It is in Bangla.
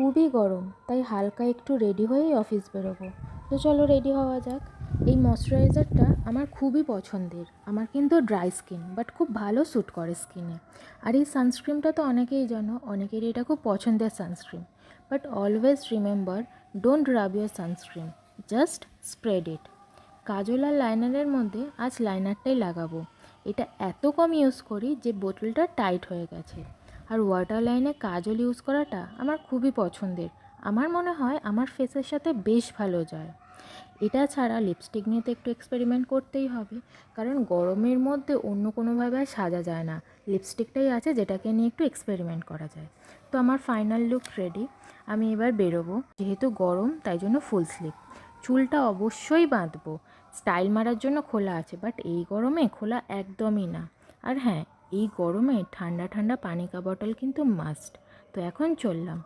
খুবই গরম, তাই হালকা একটু রেডি হয়েই অফিস বেরোবো। তো চলো রেডি হওয়া যাক। এই ময়শ্চারাইজারটা আমার খুবই পছন্দের। আমার কিন্তু ড্রাই স্কিন, বাট খুব ভালো স্যুট করে স্কিনে। আর এই সানস্ক্রিনটা তো অনেকেই জানো, অনেকেরই এটা খুব পছন্দের sunscreen. But always remember, don't rub your sunscreen, just spread it. Kajal আর লাইনারের মধ্যে আজ লাইনারটাই লাগাবো। এটা এত কম ইউজ করি যে বোতলটা টাইট হয়ে গেছে। আর ওয়াটার লাইনে কাজল ইউজ করাটা আমার খুবই পছন্দের। আমার মনে হয় আমার ফেসের সাথে বেশ ভালো যায়। এটা ছাড়া লিপস্টিক নিয়ে তো একটু এক্সপেরিমেন্ট করতেই হবে, কারণ গরমের মধ্যে অন্য কোনোভাবে আর সাজা যায় না। লিপস্টিকটাই আছে যেটাকে নিয়ে একটু এক্সপেরিমেন্ট করা যায়। তো আমার ফাইনাল লুক রেডি। আমি এবার বেরোবো, যেহেতু গরম তাই জন্য ফুল স্লিভ। চুলটা অবশ্যই বাঁধবো, স্টাইল মারার জন্য খোলা আছে, বাট এই গরমে খোলা একদমই না। আর হ্যাঁ, এই গরমে ঠান্ডা ঠান্ডা পানি কা বটল কিন্তু মাস্ট। তো এখন চললাম।